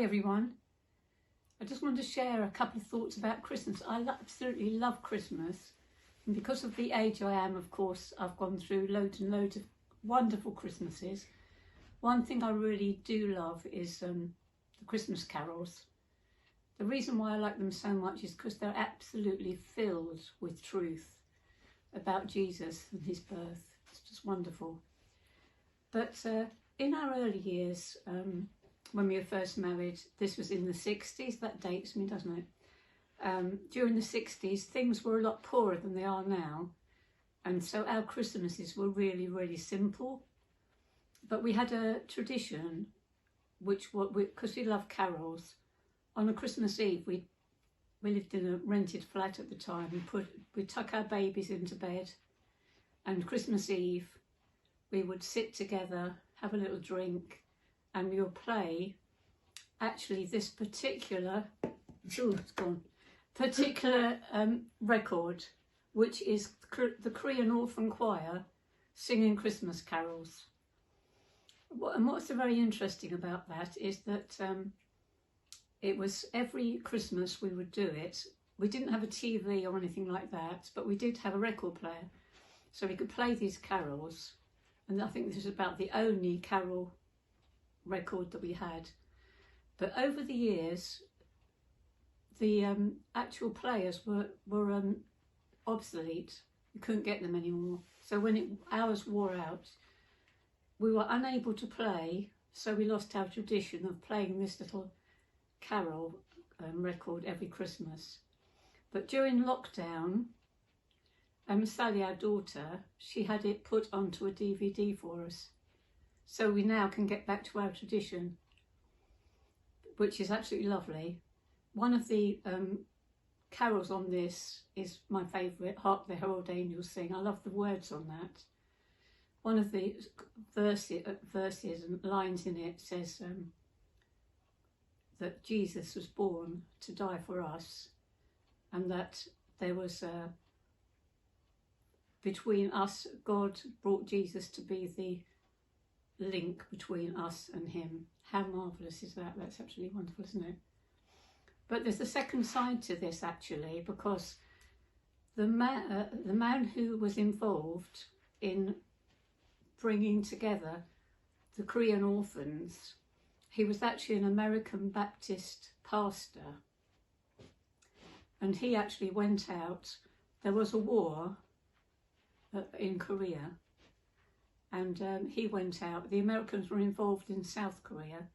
everyone. I just wanted to share a couple of thoughts about Christmas. I absolutely love Christmas, and because of the age I am, of course, I've gone through loads and loads of wonderful Christmases. One thing I really do love is the Christmas carols. The reason why I like them so much is because they're absolutely filled with truth about Jesus and his birth. It's just wonderful. But in our early years, when we were first married, this was in the 60s, that dates me, doesn't it? During the 60s, things were a lot poorer than they are now. And so our Christmases were really, really simple. But we had a tradition, which, because we love carols, on a Christmas Eve, we lived in a rented flat at the time. We'd tuck our babies into bed, and Christmas Eve, we would sit together, have a little drink, and we would play, actually, this particular, record, which is the Korean Orphan Choir singing Christmas carols. And what's very interesting about that is that it was every Christmas we would do it. We didn't have a TV or anything like that, but we did have a record player, so we could play these carols. And I think this is about the only carol record that we had. But over the years, the actual players were obsolete. You couldn't get them anymore. So when ours wore out, we were unable to play, so we lost our tradition of playing this little carol record every Christmas. But during lockdown, Sally, our daughter, she had it put onto a DVD for us. So we now can get back to our tradition, which is absolutely lovely. One of the carols on this is my favourite, Hark the Herald Angels Sing. I love the words on that. One of the verses and lines in it says that Jesus was born to die for us, and that there was between us, God brought Jesus to be the link between us and him. How marvellous is that? That's absolutely wonderful, isn't it? But there's a second side to this, actually, because the man who was involved in bringing together the Korean orphans, he was actually an American Baptist pastor, and he actually went out. There was a war in Korea, and he went out. The Americans were involved in South Korea,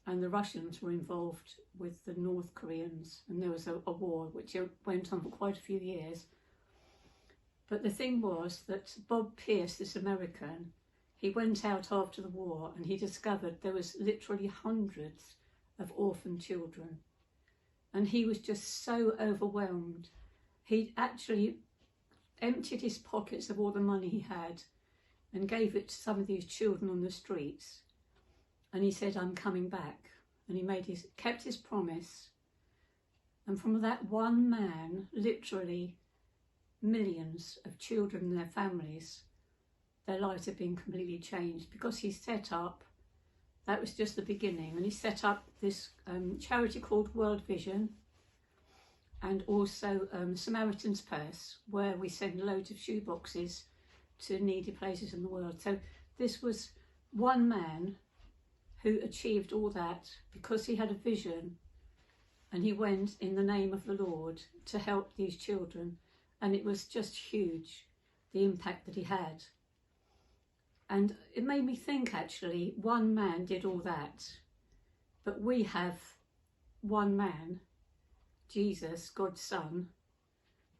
and the Russians were involved with the North Koreans, and there was a war which went on for quite a few years. But the thing was that Bob Pierce, this American, he went out after the war and he discovered there was literally hundreds of orphan children, and he was just so overwhelmed. He actually emptied his pockets of all the money he had and gave it to some of these children on the streets, and he said, "I'm coming back." And he kept his promise, and from that one man, literally millions of children and their families, their lives have been completely changed, because he set up, that was just the beginning, and he set up this charity called World Vision, and also Samaritan's Purse, where we send loads of shoeboxes to needy places in the world. So this was one man who achieved all that because he had a vision, and he went in the name of the Lord to help these children, and it was just huge, the impact that he had. And it made me think, actually, one man did all that, but we have one man, Jesus, God's Son,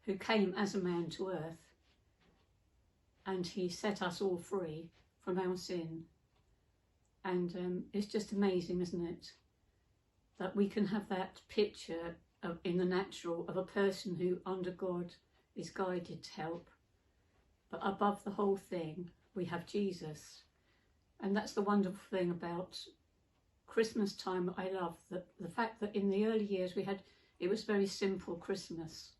who came as a man to earth, and he set us all free from our sin. And it's just amazing, isn't it, that we can have that picture in the natural of a person who, under God, is guided to help. But above the whole thing, we have Jesus. And that's the wonderful thing about Christmas time. I love the fact that in the early years it was very simple Christmas.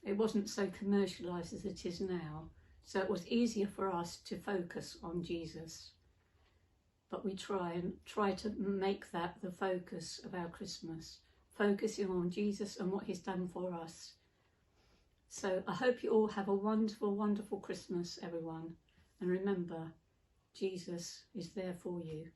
It wasn't so commercialised as it is now. So it was easier for us to focus on Jesus. but we try to make that the focus of our Christmas, focusing on Jesus and what he's done for us. So I hope you all have a wonderful, wonderful Christmas, everyone. And remember, Jesus is there for you.